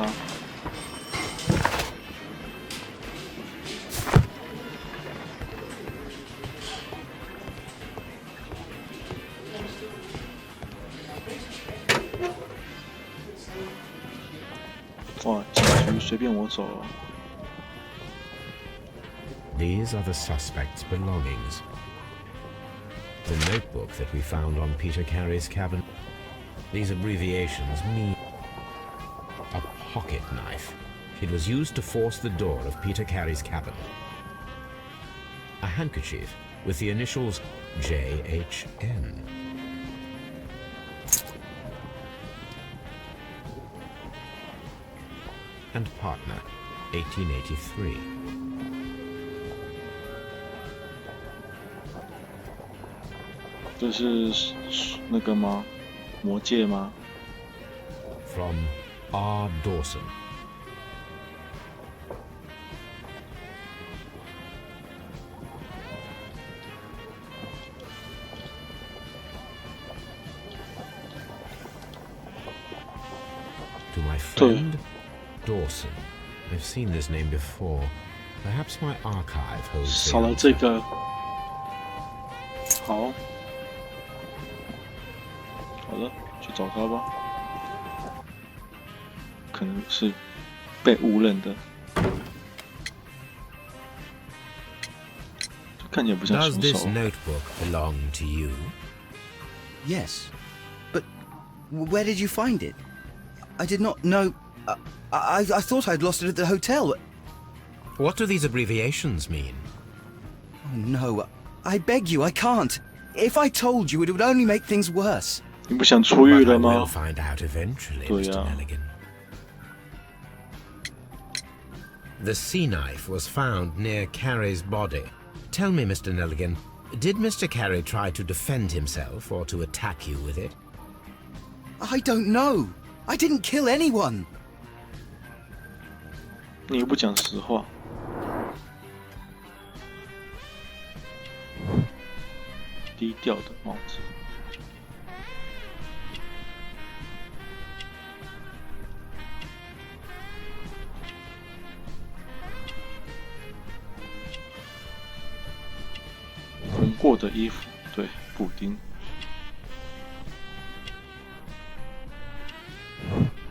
他。哇，警局随便我走了。These are the suspect's belongings. The notebook that we found on Peter Carey's cabin. These abbreviations mean a pocket knife. It was used to force the door of Peter Carey's cabin. A handkerchief with the initials JHN. And partner, 1883. 这是那个吗？魔戒吗 From R. Dawson. To my friend Dawson. I've seen this name before. Perhaps my archive holds. 少了这个。好。好了，去找他吧。可能是被误认的，看起来不像凶手。Does this notebook belong to you? Yes, but where did you find it? I did not know. I thought I'd lost it at the hotel. What do these abbreviations mean? Oh no! I beg you, I can't. If I told you, it would only make things worse. 你不想出狱了 But I 吗 will find out eventually, 对 Mr. 啊。Nelligan. The sea knife was found near Carey's body. Tell me, Mr. Nelligan, did Mr. Carey try to defend himself or to attack you with it? I don't know. I didn't kill anyone. 你又不讲实话。低调的帽子。红过的衣服，对，补丁。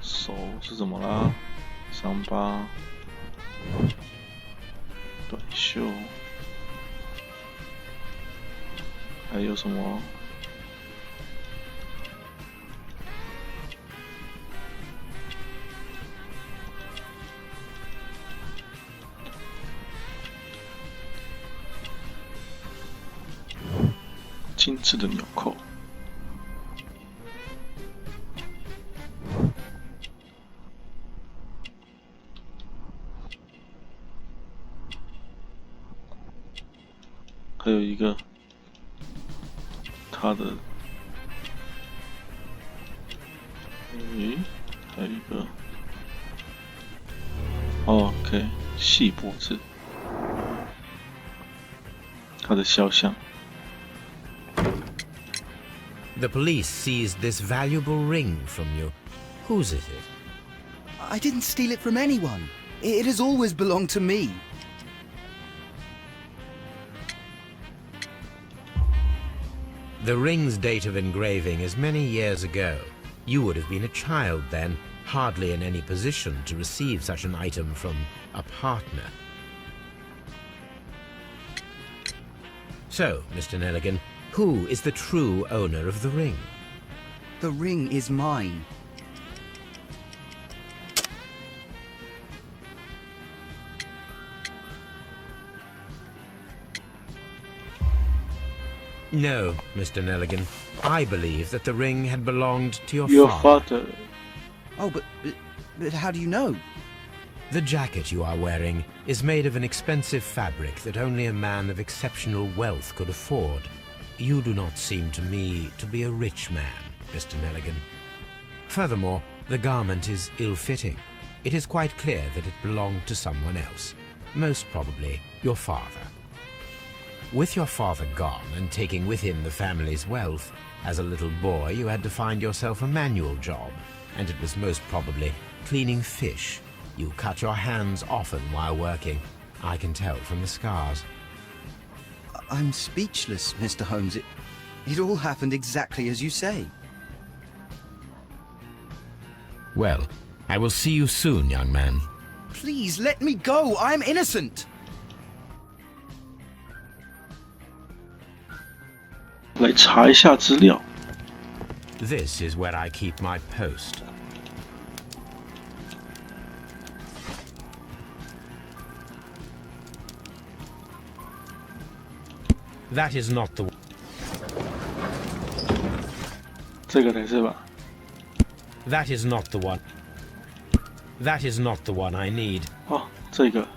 手是怎么啦？伤疤，短袖，还有什么？精致的纽扣。还有一个他的，咦，还有一个 ，OK， 细脖子，他的肖像。The police seized this valuable ring from you. Whose is it? I didn't steal it from anyone. It has always belonged to me. The ring's date of engraving is many years ago. You would have been a child then, hardly in any position to receive such an item from a partner. So, Mr. Nelligan, who is the true owner of the ring? The ring is mine. No, Mr. Nelligan. I believe that the ring had belonged to your father. Oh, but how do you know? The jacket you are wearing is made of an expensive fabric that only a man of exceptional wealth could afford. You do not seem to me to be a rich man, Mr. Nelligan. Furthermore, the garment is ill-fitting. It is quite clear that it belonged to someone else, most probably your father. With your father gone and taking with him the family's wealth, as a little boy you had to find yourself a manual job, and it was most probably cleaning fish. You cut your hands often while working. I can tell from the scars. I'm speechless, Mr. Holmes. It all happened exactly as you say. Well, I will see you soon, young man. Please, let me go! I'm innocent! 来查一下资料。 This is where I keep my post. That is not the... 这个才是吧？ That is not the one. That is not the one I need. 哦，这个。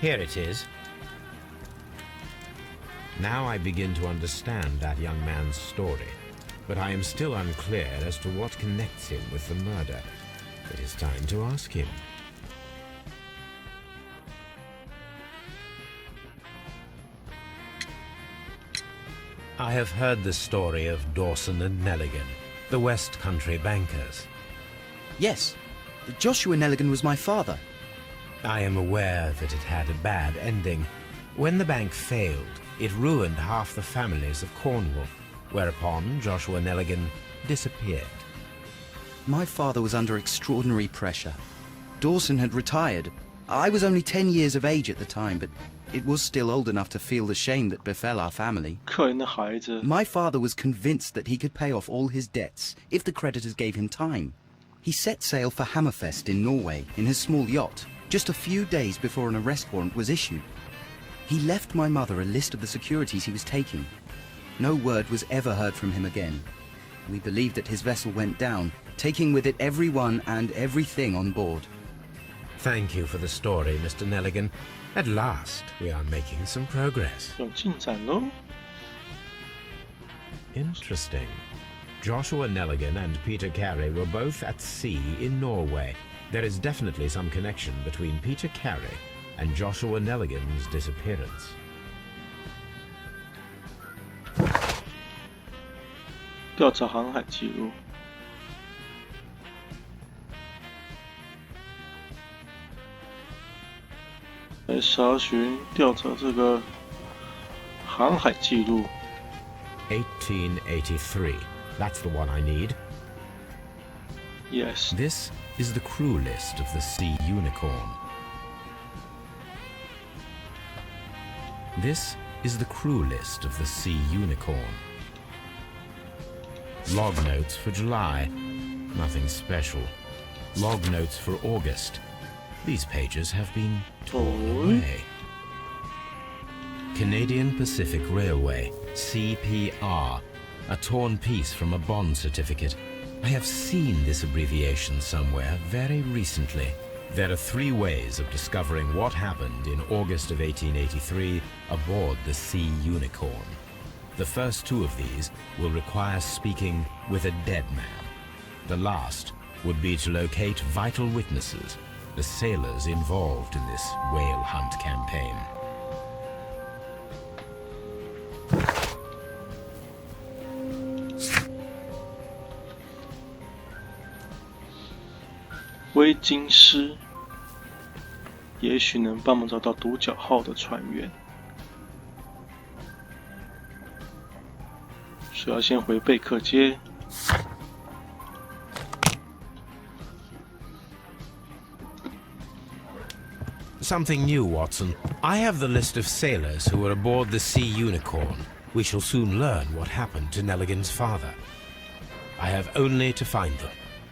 Here it is. Now I begin to understand that young man's story, but I am still unclear as to what connects him with the murder. It is time to ask him. I have heard the story of Dawson and Nelligan, the West Country bankers. Yes, Joshua Nelligan was my father. I am aware that it had a bad ending. When the bank failed, it ruined half the families of Cornwall, whereupon Joshua Nelligan disappeared. My father was under extraordinary pressure. Dawson had retired. I was only 10 years of age at the time, but it was still old enough to feel the shame that befell our family. 可怜的孩子。 My father was convinced that he could pay off all his debts if the creditors gave him time. He set sail for Hammerfest in Norway in his small yacht, just a few days before an arrest warrant was issued. He left my mother a list of the securities he was taking. No word was ever heard from him again. We believed that his vessel went down, taking with it everyone and everything on board. Thank you for the story, Mr. Nelligan. At last, we are making some progress. 有进展喽。 Interesting. Joshua Nelligan and Peter Carey were both at sea in Norway. There is definitely some connection between Peter Carey and Joshua Nelligan's disappearance. 调查航海记录。来查询调查这个航海记录。 1883. That's the one I need. Yes. This is the crew list of the Sea Unicorn. This is the crew list of the Sea Unicorn. Log notes for July. Nothing special. Log notes for August. These pages have been torn away. Canadian Pacific Railway, CPR. A torn piece from a bond certificate. I have seen this abbreviation somewhere very recently. There are 3 ways of discovering what happened in August of 1883 aboard the Sea Unicorn. The first 2 of these will require speaking with a dead man. The last would be to locate vital witnesses, the sailors involved in this whale hunt campaign. 微金师，也许能帮忙找到独角号的船员。需要先回贝克街。 Something new, Watson. I have the list of sailors who were aboard the Sea Unicorn. We shall soon learn what happened to Nelligan's father. I have only to find them.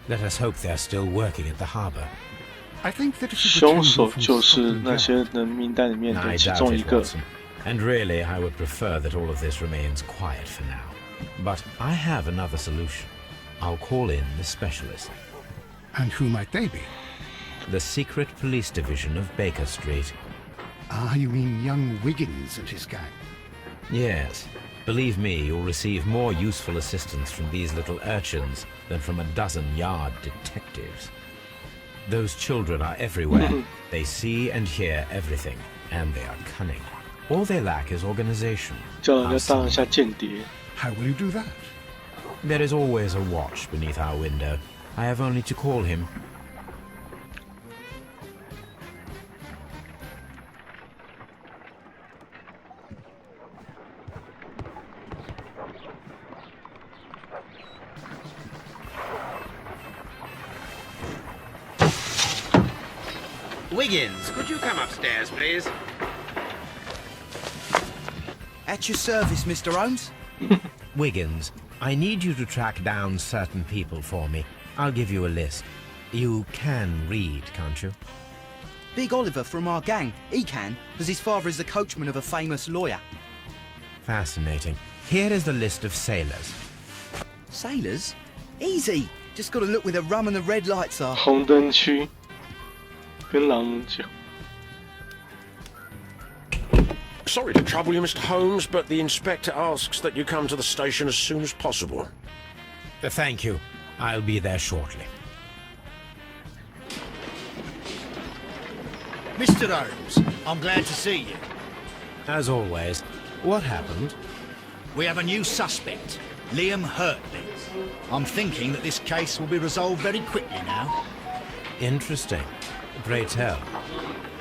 Let us hope they're still working at the harbor. I think that if you 凶 return 手 from 就是那 Scotland 些 Yard, 人名单里面的 I 其 doubt 中一 it, 个。 Watson. And really, I would prefer that all of this remains quiet for now. But I have another solution. I'll call in the specialist. and who might they be? The secret police division of Baker Street. Ah, you mean young Wiggins and his gang? Yes. Believe me, you'll receive more useful assistance from these little urchins than from a dozen yard detectives. Those children are everywhere. They see and hear everything, and they are cunning. All they lack is organization. 叫人家当一下间谍。 How will you do that? There is always a watch beneath our window. I have only to call him. Wiggins, could you come upstairs, please? At your service, Mr. Holmes. Wiggins, I need you to track down certain people for me. I'll give you a list. You can read, can't you? Big Oliver from our gang. He can, as his father is the coachman of a famous lawyer. Fascinating. Here is the list of sailors. Sailors? Easy. Just got to look where the rum and the red lights are. 红灯区跟狼酒。 Sorry to trouble you, Mr. Holmes, but the inspector asks that you come to the station as soon as possible. Thank you. I'll be there shortly. Mr. Holmes, I'm glad to see you. As always, what happened? We have a new suspect, Liam Hurtley. I'm thinking that this case will be resolved very quickly now. Interesting. Pray tell.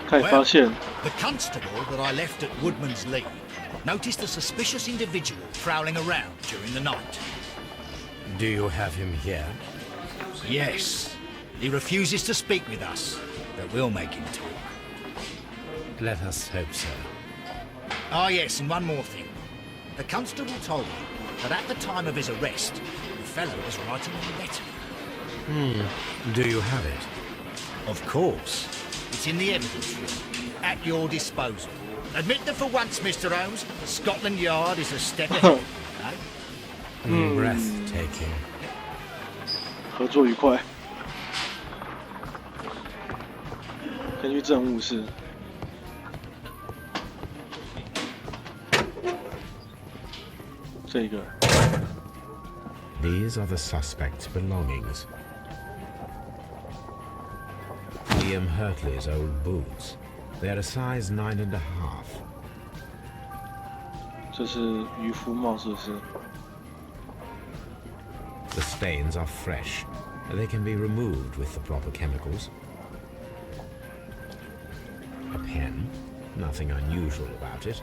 他也发现 The constable that I left at Woodman's Lee noticed a suspicious individual prowling around during the night. Do you have him here? Yes, he refuses to speak with us, but we'll make him talk. Let us hope so. Ah, yes, and one more thing. The constable told me that at the time of his arrest, the fellow was writing a letter. Do you have it? Of course. It's in the evidence room, at your disposal. Admit that for once, Mr. Holmes, Scotland Yard is a step ahead. Eh? Breathtaking. 合作愉快。根据证物是这个。 These are the suspect's belongings. Liam Hurtley's old boots. They're a size 9.5. 这是渔夫帽，是不是？ The stains are fresh. They can be removed with the proper chemicals. A pen. Nothing unusual about it.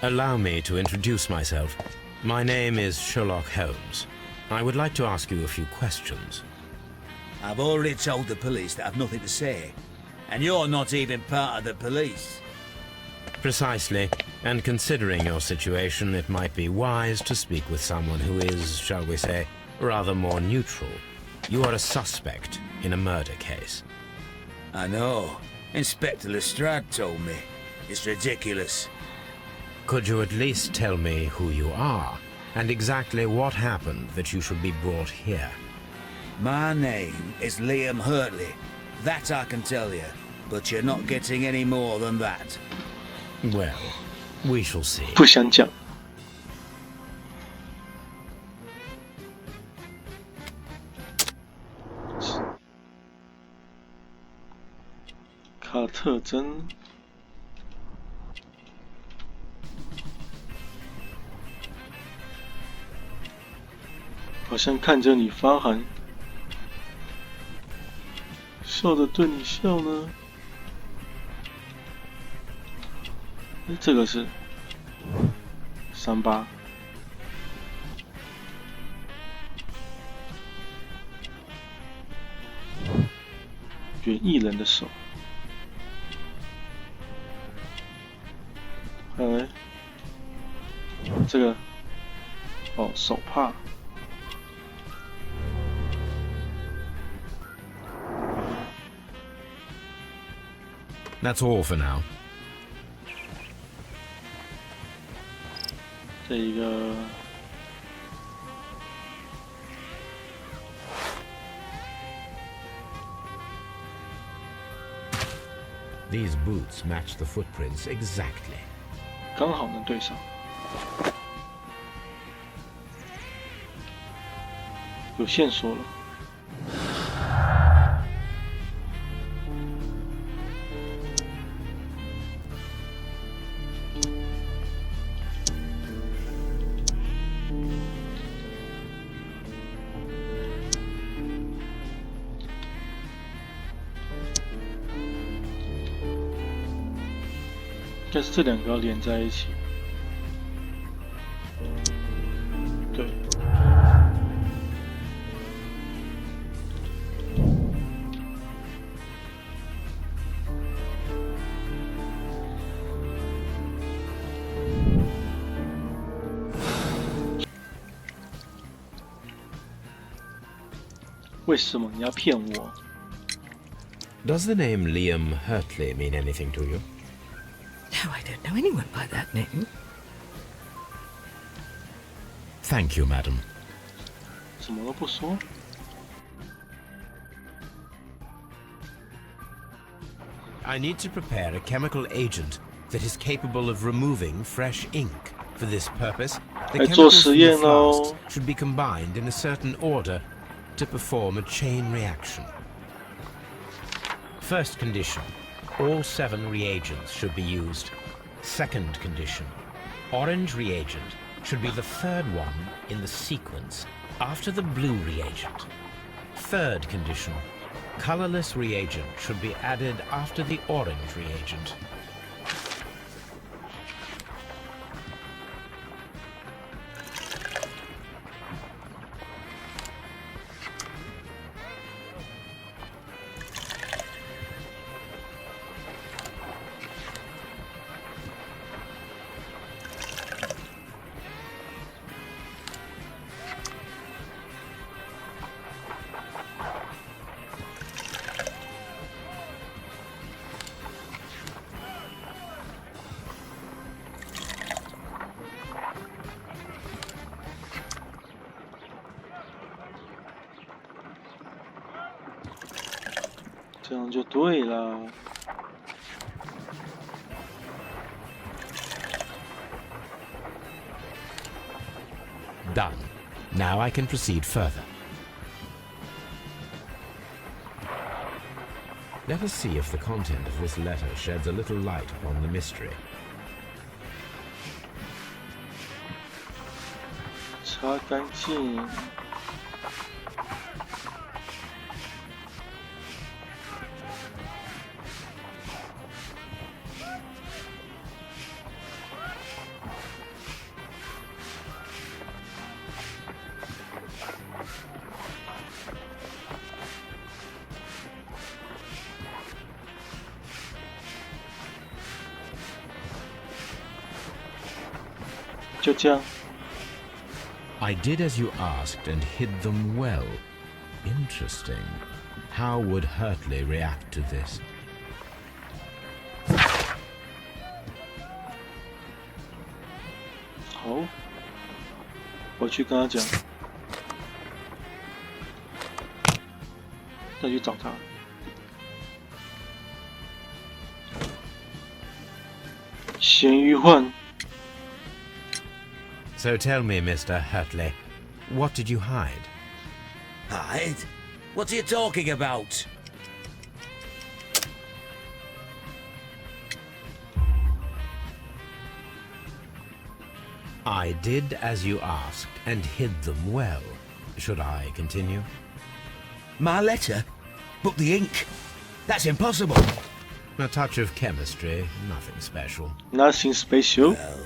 Allow me to introduce myself. My name is Sherlock Holmes. I would like to ask you a few questions. I've already told the police that I've nothing to say. And you're not even part of the police. Precisely. And considering your situation, it might be wise to speak with someone who is, shall we say, rather more neutral. You are a suspect in a murder case. I know. Inspector Lestrade told me. It's ridiculous. Could you at least tell me who you are, and exactly what happened that you should be brought here? My name is Liam Hurtley. That I can tell you. But you're not getting any more than that. Well, we shall see. 不想讲。卡特真。好像看着你发寒，笑着对你笑呢。哎，这个是伤疤，园艺人的手。还有呢，这个哦，手帕。 That's all for now. 这一个 These boots match the footprints exactly. 刚好能对上，有线索了。该是这两个要连在一起。对。为什么你要骗我？ Does the name Liam Hurtley mean anything to you? No, I don't know anyone by that name. Thank you, madam. 什么都不说。I need to prepare a chemical agent that is capable of removing fresh ink. For this purpose, the 来做 chemicals 实 from the 验 flasks 哦。 should be combined in a certain order to perform a chain reaction. First condition, all 7 reagents should be used. Second condition, orange reagent should be the 3rd one in the sequence after the blue reagent. Third condition, colorless reagent should be added after the orange reagent.这样就对了。 Done. Now I can proceed further. Let us see if the content of this letter sheds a little light upon the mystery. 擦干净。就这样。 I did as you asked and hid them well. Interesting. How would Hurtley react to this? 好，我去跟他讲，再去找他。嫌疑犯。 So tell me, Mr. Hurtley, what did you hide? Hide? What are you talking about? I did as you asked and hid them well. Should I continue? My letter? But the ink? That's impossible. A touch of chemistry, nothing special. Nothing special. Well,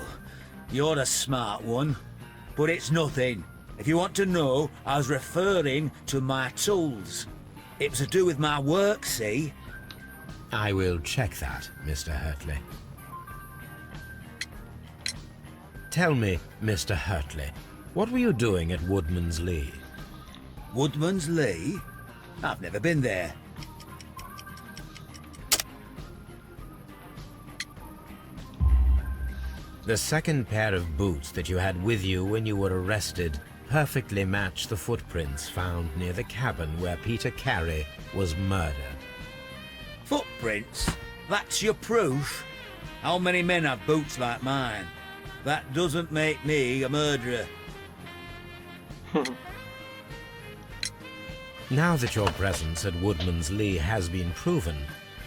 you're a smart one, but it's nothing. If you want to know, I was referring to my tools. It was to do with my work, see? I will check that, Mr. Hurtley. Tell me, Mr. Hurtley, what were you doing at Woodman's Lee? Woodman's Lee? I've never been there. The second pair of boots that you had with you when you were arrested perfectly match the footprints found near the cabin where Peter Carey was murdered. Footprints? That's your proof? How many men have boots like mine? That doesn't make me a murderer. Now that your presence at Woodman's Lee has been proven,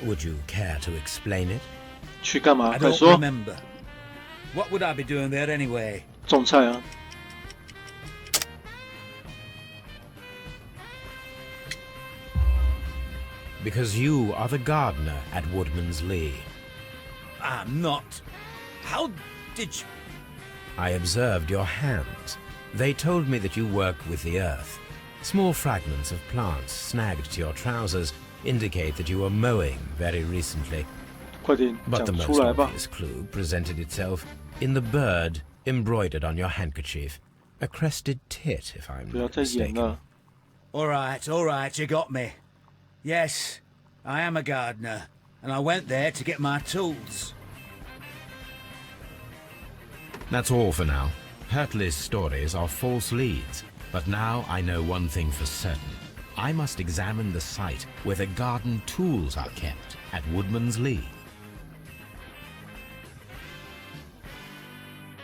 would you care to explain it? 去干嘛？ I 快 don't 说。 remember. What would I be doing there anyway? 种菜啊。 Because you are the gardener at Woodman's Lee. I'm not. How did you... I observed your hands. They told me that you work with the earth. Small fragments of plants snagged to your trousers indicate that you were mowing very recently. 快点 But the 讲 most 出来吧。 obvious clue presented itself in the bird embroidered on your handkerchief. A crested tit, if I'm 不要 not 再演 mistaken. 了。 All right, you got me. Yes, I am a gardener, and I went there to get my tools. That's all for now. Hurtley's stories are false leads, but now I know one thing for certain. I must examine the site where the garden tools are kept at Woodman's Lee.